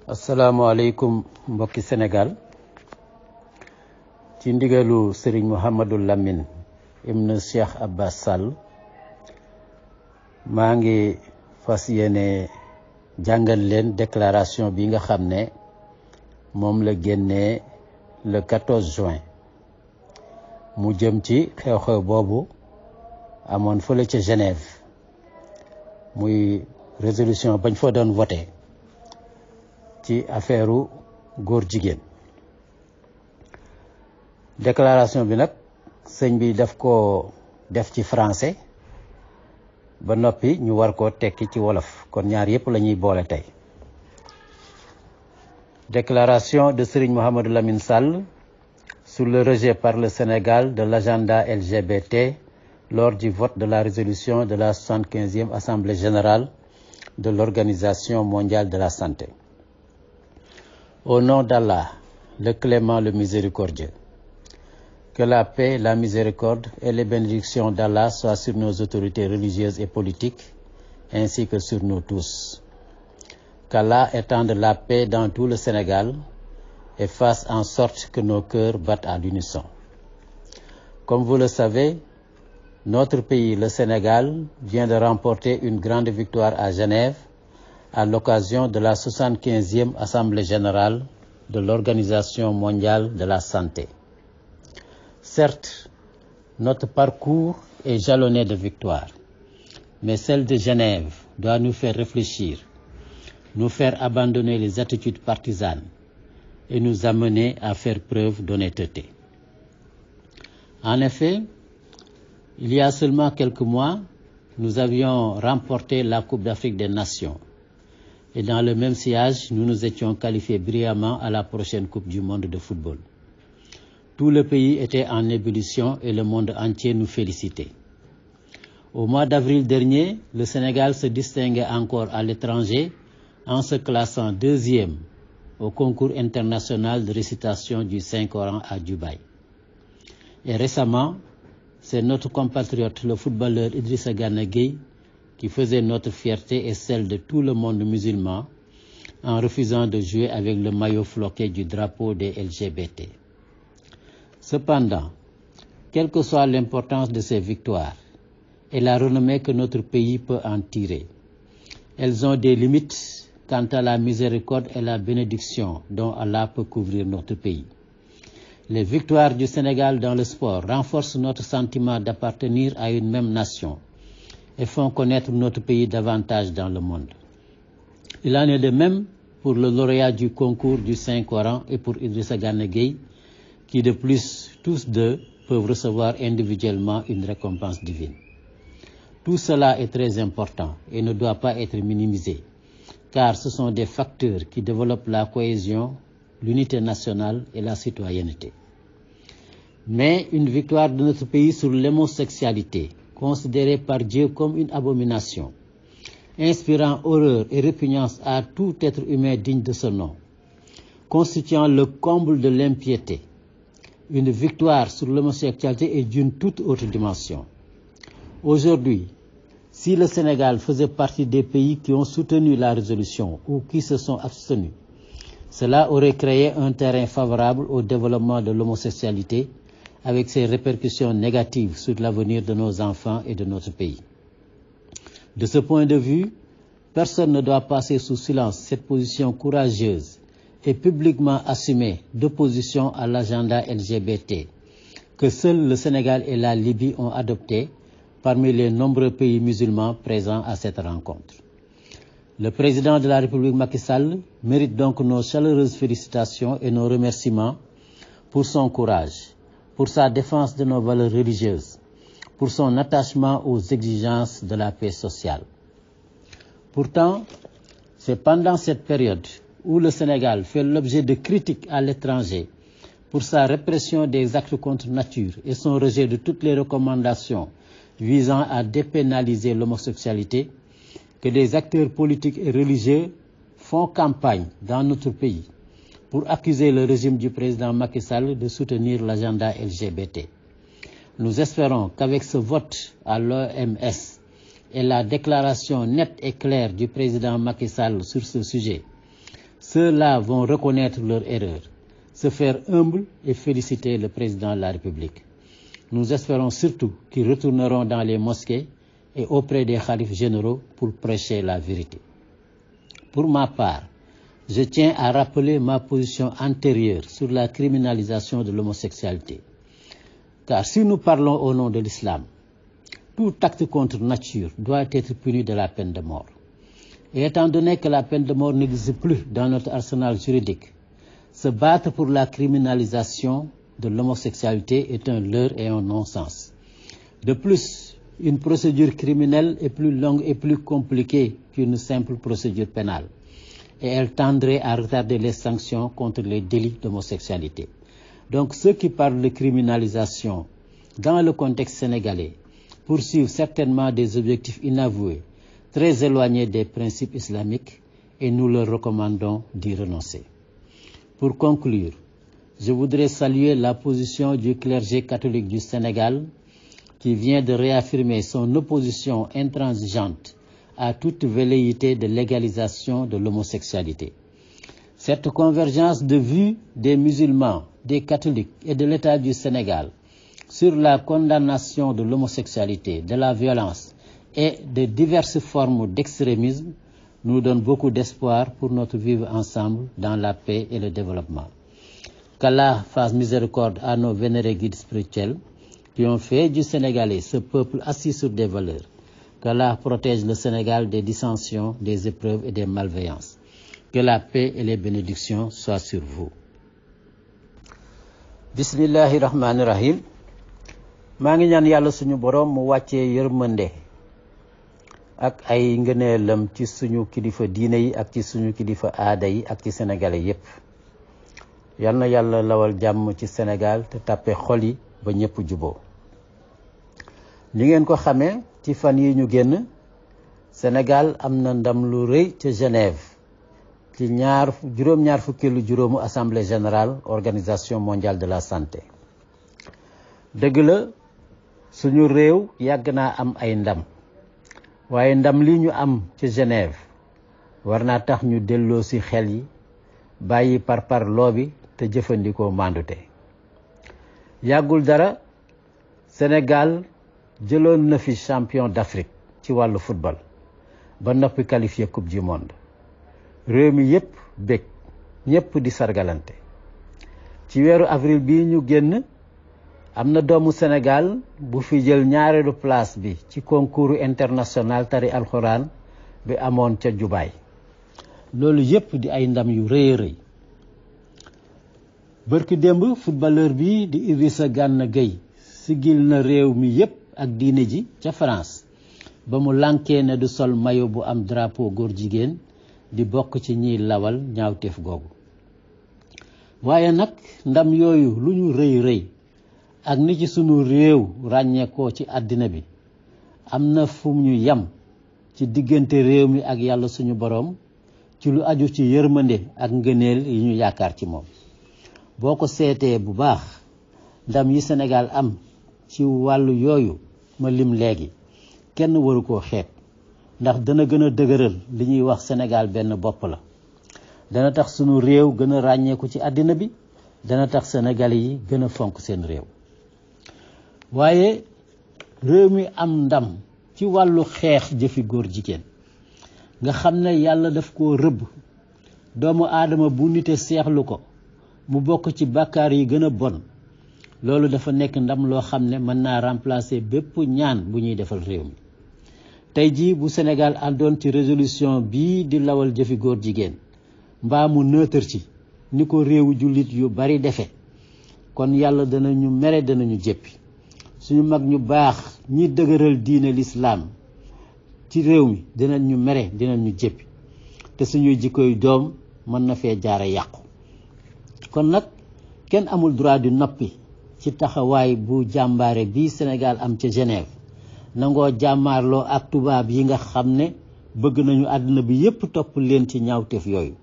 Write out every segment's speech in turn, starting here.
asalaamaaleykum mbokki Sénégal ci ndigalu Serigne Mouhamadou Lamine ibn Cheikh Abbas Sall maa ngi fas yéene jàngal leen déclaration bi nga xam ne moom la génnee le 14 juin mu jëm ci xew-xew boobu amoon fële ca Genève muy résolution bañ fa doon voté ci affaireu góor jigéen. Déclaration bi nag sëñ bi daf ko def ci français ba noppi ñu war koo tekki ci wolof kon ñaar yépp la ñuy boole tey. Déclaration de Serigne Mouhamadou Lamine Sall sur le rejet par le Sénégal de l'agenda LGBT lors du vote de la résolution de la 75e Assemblée générale de l'Organisation mondiale de la santé. Au nom d'Allah, le clément, le miséricordieux, que la paix, la miséricorde et les bénédictions d'Allah soient sur nos autorités religieuses et politiques, ainsi que sur nous tous. Qu'Allah étende la paix dans tout le Sénégal et fasse en sorte que nos cœurs battent à l'unisson. Comme vous le savez, notre pays, le Sénégal, vient de remporter une grande victoire à Genève à l'occasion de la 75e Assemblée générale de l'Organisation mondiale de la santé. Certes, notre parcours est jalonné de victoires, mais celle de Genève doit nous faire réfléchir, nous faire abandonner les attitudes partisanes et nous amener à faire preuve d'honnêteté. En effet, il y a seulement quelques mois, nous avions remporté la Coupe d'Afrique des Nations. Et dans le même sillage, nous nous étions qualifiés brillamment à la prochaine Coupe du monde de football. Tout le pays était en ébullition et le monde entier nous félicitait. Au mois d'avril dernier, le Sénégal se distinguait encore à l'étranger en se classant deuxième au concours international de récitation du Saint-Coran à Dubaï. Et récemment, c'est notre compatriote, le footballeur Idrissa Gana Gueye, qui faisait notre fierté et celle de tout le monde musulman en refusant de jouer avec le maillot floqué du drapeau des LGBT. Cependant, quelle que soit l'importance de ces victoires et la renommée que notre pays peut en tirer, elles ont des limites quant à la miséricorde et la bénédiction dont Allah peut couvrir notre pays. Les victoires du Sénégal dans le sport renforcent notre sentiment d'appartenir à une même nation et font connaître notre pays davantage dans le monde. Il en est de même pour le lauréat du concours du Saint-Coran et pour Idrissa Gana Gueye, qui de plus, tous deux, peuvent recevoir individuellement une récompense divine. Tout cela est très important et ne doit pas être minimisé, car ce sont des facteurs qui développent la cohésion, l'unité nationale et la citoyenneté. Mais une victoire de notre pays sur l'homosexualité, considérée par Dieu comme une abomination, inspirant horreur et répugnance à tout être humain digne de ce nom, constituant le comble de l'impiété. Une victoire sur l'homosexualité est d'une toute autre dimension. Aujourd'hui, si le Sénégal faisait partie des pays qui ont soutenu la résolution ou qui se sont abstenus, cela aurait créé un terrain favorable au développement de l'homosexualité avec ses répercussions négatives sur l'avenir de nos enfants et de notre pays. De ce point de vue, personne ne doit passer sous silence cette position courageuse et publiquement assumée d'opposition à l'agenda LGBT que seuls le Sénégal et la Libye ont adopté parmi les nombreux pays musulmans présents à cette rencontre. Le président de la République Macky Sall mérite donc nos chaleureuses félicitations et nos remerciements pour son courage, pour sa défense de nos valeurs religieuses, pour son attachement aux exigences de la paix sociale. Pourtant, c'est pendant cette période où le Sénégal fait l'objet de critiques à l'étranger pour sa répression des actes contre nature et son rejet de toutes les recommandations visant à dépénaliser l'homosexualité, que des acteurs politiques et religieux font campagne dans notre pays pour accuser le régime du président Macky Sall de soutenir l'agenda LGBT. Nous espérons qu'avec ce vote à l'OMS et la déclaration nette et claire du président Macky Sall sur ce sujet, Ceux-là vont reconnaître leur erreur, se faire humble et féliciter le président de la République. Nous espérons surtout qu'ils retourneront dans les mosquées et auprès des khalifes généraux pour prêcher la vérité. Pour ma part, je tiens à rappeler ma position antérieure sur la criminalisation de l'homosexualité. Car si nous parlons au nom de l'islam, tout acte contre nature doit être puni de la peine de mort. Et étant donné que la peine de mort n'existe plus dans notre arsenal juridique, se battre pour la criminalisation de l'homosexualité est un leurre et un non-sens. De plus, une procédure criminelle est plus longue et plus compliquée qu'une simple procédure pénale, et elle tendrait à retarder les sanctions contre les délits d'homosexualité. Donc ceux qui parlent de criminalisation dans le contexte sénégalais poursuivent certainement des objectifs inavoués, très éloignés des principes islamiques, et nous leur recommandons d'y renoncer. Pour conclure, je voudrais saluer la position du clergé catholique du Sénégal qui vient de réaffirmer son opposition intransigeante à toute velléité de légalisation de l'homosexualité. Cette convergence de vues des musulmans, des catholiques et de l'État du Sénégal sur la condamnation de l'homosexualité, de la violence et de diverses formes d'extrémisme nous donne beaucoup d'espoir pour notre vivre ensemble dans la paix et le développement. Qu'Allah fasse miséricorde à nos vénérés guides spirituels qui ont fait du Sénégalais ce peuple assis sur des valeurs. Qu'Allah protège le Sénégal des dissensions, des épreuves et des malveillances. Que la paix et les bénédictions soient sur vous. Bismillahi rahmani rahim. maa ngi ñaan yàlla suñu borom mu wàccee yërmande ak ay ngëneelam ci suñu kilifa diine yi ak ci suñu kilifa aada yi ak ci sénégalais yépp. yal na yàlla lawal jàmm ci Sénégal te tàppe xol yi ba ñépp juboo. ni ngeen ko xamee ci fan yi ñu génn Sénégal am na ndam lu rëy ca Genève ci juróom-ñaar fukkeelu juróomu assemblée générale organisation mondiale de la santé. dëgg la suñu réew yàgg naa am ay ndam waaye ndam li ñu am ci Genève war naa tax ñu delloo ci xel yi bàyyi parparloo bi te jëfandikoo mandute. yàggul dara Sénégal jëloon na fi champion d'Afrique ci wàllu football ba noppi qualifié coupe du monde. réew mi yépp bég ñépp di sargalante. ci weeru avril bii ñu génn am na doomu Sénégal bu fi jël ñaareelu place bi ci concours international tari alxuraan bi amoon ca Dubaï. loolu yépp di ay ndam yu rëy a rëy. bërki démb footballeur bi di Idrissa Gana Gueye sigil na réew mi yépp ak diine ji ca France ba mu lànkee ne du sol maillot bu am drapeau góor jigéen di bokk ci ñiy lawal ñaawteef googu. waaye nag ndam yooyu lu ñu rëy rëy ak ni ci sunu réew ràññeekoo ci àddina bi am na fu ñu yam ci diggante réew mi ak yàlla suñu boroom ci lu aju ci yërmande ak ngëneel yi ñu yaakaar ci moom. boo ko seetee bu baax ndam yi Sénégal am ci wàllu yooyu ma lim léegi kenn waru koo xeeb ndax dana gën a dëgëral li ñuy wax Sénégal benn bopp la. dana tax sunu réew gën a ràññeeku ci àddina bi dana tax Sénégalais yi gën a fonk seen réew. waaye réew mi am ndam ci wàllu xeex jëfi góor jigéen nga xam ne yàlla daf koo rëbb doomu aadama bu nite seexlu ko mu bokk ci bàkkaar yi gën a bon. loolu dafa nekk ndam loo xam ne mën naa remplacer bépp ñaan bu ñuy defal réew mi. tey jii bu Sénégal àndoon ci résolution bii di lawal jëfi góor jigéen mbaa mu nëtër ci ni ko réewu jullit yu bari defe kon yàlla danañu mere danañu jéppi. suñu mag ñu baax ñi dëgëral diine lislaam ci réew mi dinañ ñu mere dinañ ñu jéppi te suñuy jikkoy doom mën na fee jaare yàqu. kon nag kenn amul droit di noppi ci taxawaay bu jàmbaare bi Sénégal am ca Genève nangoo jàmmaarloo ak tubaab yi nga xam ne bëgg nañu àddina bi yépp topp leen ci ñaawteef yooyu.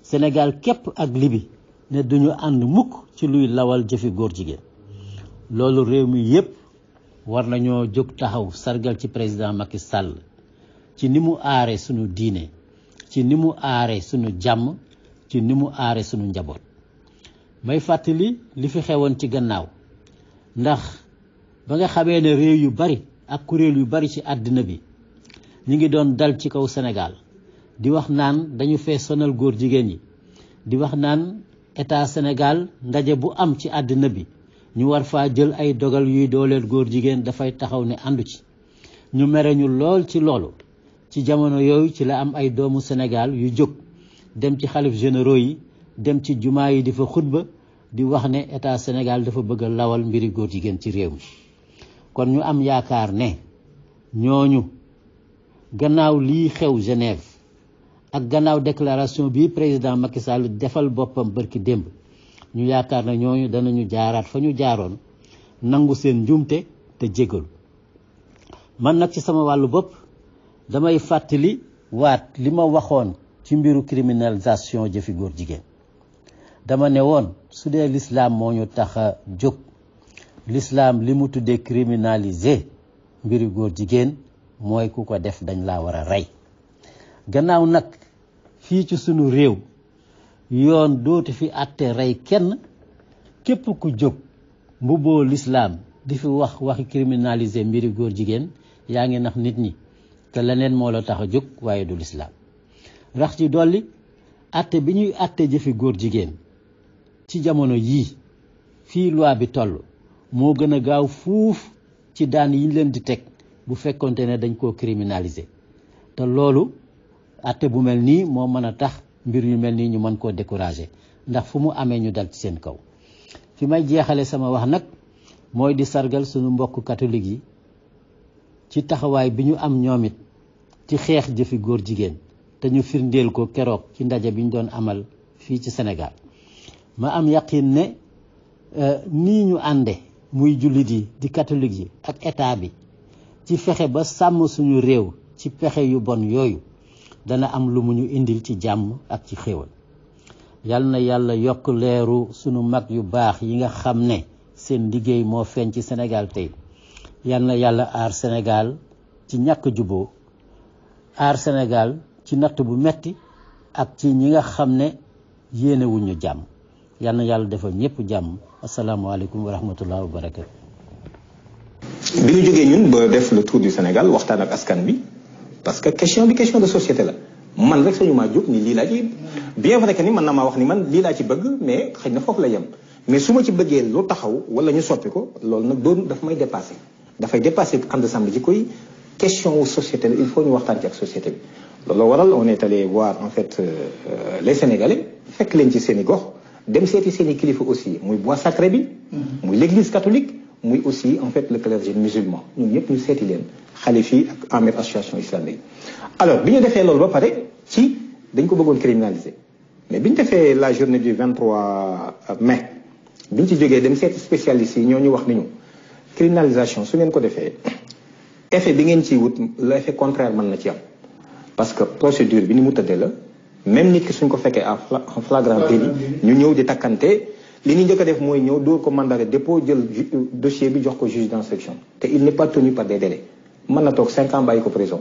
Sénégal képp ak Libi ne duñu ànd mukk ci luy lawal jëfi góor jigéen. loolu réew mi yépp war nañoo jóg taxaw sargal ci président Macky Sall ci ni mu aare sunu diine ci ni mu aare sunu jàmm ci ni mu aare sunu njaboot. may fàttali li fi xewoon ci gannaaw ndax ba nga xamee ne réew yu bari ak kuréel yu bari ci àddina bi ñu ngi doon dal ci kaw Sénégal di wax naan dañu fee sonal góor jigéen yi, di wax naan état Sénégal ndaje bu am ci àddina bi ñu war faa jël ay dogal yuy dooleel góor jigéen dafay taxaw ne àndu ci. ñu mere ñu lool ci loolu. ci jamono yooyu ci la am ay doomu Sénégal yu jóg dem ci xalif généraux yi, dem ci jumaa yi di fa xutba di wax ne état Sénégal dafa bëgg a lawal mbiri góor jigéen ci réew mi. kon ñu am yaakaar ne ñooñu gannaaw lii xew Genève ak gannaaw déclaration bi président Macky Sall defal boppam bërki démb, ñu yaakaar ne ñooñu danañu jaaraat fa ñu jaaroon nangu seen njuumte te jégalu. man nag ci sama wàllu bopp damay fàttali waat li ma waxoon ci mbiru criminalisation jëfi góor jigéen. dama ne woon su dee l'islam moo ñu tax a jóg, l'islam li mu tuddee criminaliser mbiru góor jigéen mooy ku ko def dañ laa war a rey. gannaaw nag fii ci sunu réew yoon dootu fi àtte rey kenn, képp ku jóg mbubboo l'islam di fi wax waxi criminaliser mbiri góor jigéen yaa ngi nax nit ñi te leneen moo la tax a jóg waaye du l'islam. rax ci dolli àtte bi ñuy àtte jëfi góor jigéen ci jamono yii fii loi bi toll moo gën a gaaw fuuf ci daan yi ñu leen di teg bu fekkonte ne dañ koo criminaliser. te loolu àtte bu mel nii moo mën a tax mbir yu mel nii ñu mën koo décourager ndax fu mu amee ñu dal ci seen kaw. fi may jeexale sama wax nag mooy di sargal sunu mbokk catholique yi ci taxawaay bi ñu am ñoom it ci xeex jëfi góor jigéen te ñu firndeel ko keroog ci ndaje bi ñu doon amal fii ci Sénégal. ma am yaqin ne nii ñu ànde muy jullit yi di catholique yi ak état bi ci fexe ba sàmm suñu réew ci pexe yu bon yooyu dana am lu mu ñu indil ci jàmm ak ci xéewal. yal na yàlla yokk leeru sunu mag yu baax yi nga xam ne seen liggéey moo feeñ ci Sénégal tey. yal na yàlla aar Sénégal ci ñàkk juboo, aar Sénégal ci natt bu metti ak ci ñi nga xam ne yéene wuñu jàmm. yal na yàlla defal ñëpp jàmm. asalaamaaleykum wa rahmatullah wa barakatu. bi ñu jógee ñun ba def le tour du Sénégal waxtaan ak askan bi parce que question bi question de société la man rek sañu maa jóg ni lii laa ci bien vrai que ni man na maa wax ni man lii laa ci bëgg mais xëy na foofu la yem mais su ma ci bëggee lu taxaw wala ñu soppi ko loolu nag doon daf may dépassé dafay dépassé ànd sàmm ji koy question wu société la il faut ñu waxtaan ci ak société bi. loolu waral on est allé voir en fait les Sénégalais fekk leen ci seen i gox dem seeti seen i kilifa aussi muy bois sacré bi. muy l'église catholique. muy aussi en fait le clergé musulman ñun ñëpp ñu seeti leen xalif yi ak amir association islamique. alors bi ñu defee loolu ba pare ci dañ ko bëggoon criminaliser mais bi ñu defee la journée du 23 mai bi ñu ci jógee dem seeti spécialistes yi ñoo ñu wax ni ñu criminalisation su ngeen ko defee effet bi ngeen ciy wut l'effet contraire mën na ci am parce que procédure bi ni mu tëddee la même nit ki suñ ko fekkee en flagrant délit ñu ñëw di takkante. li ñu njëkk a def mooy ñëw dóor ko mandat de dépôt jël dossier bi jox ko juge d'instruction te il n'est pas tenu par des délais mën na toog 5 ans bàyyi ko prison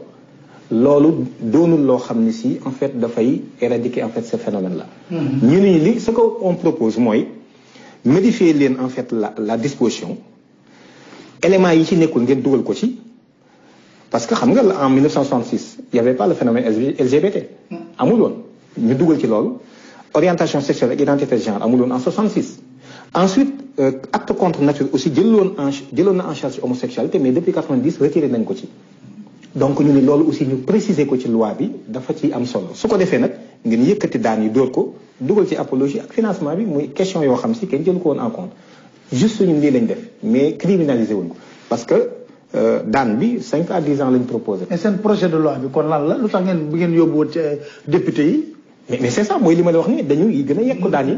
loolu doonul loo xam ne si en fait dafay éradiquer en fait ce phénomène là. ñu ne li ce qu'on propose mooy modifier leen en fait la disposition éléments yi ci nekkul ngeen dugal ko ci parce que xam nga en 1966 il y avait pas le phénomène LGBT amul woon ñu dugal ci loolu. orientation sexuelle ak identité de genre amuloon en 66 ensuite acte contre nature aussi jëloon na en charge homosexualité mais depuis 90 retiré nañ ko ci donc ñu ne loolu aussi ñu préciser ko ci loi bi dafa ci am solo su ko defee nag ngeen yëkkati daan yi dóor ko dugal ci apologie ak financement bi muy question yoo xam si kenn jëlu ko woon en compte juste ñun lii lañ def mais criminaliser wuñ ko parce que daan bi 5 à 10 ans lañ proposé. mais seen projet de loi bi kon lan la lu tax ngeen bi ngeen yóbbu woon ci député yi. mais c'est ça mooy li ma la wax ni dañuy gën a yekk daan yi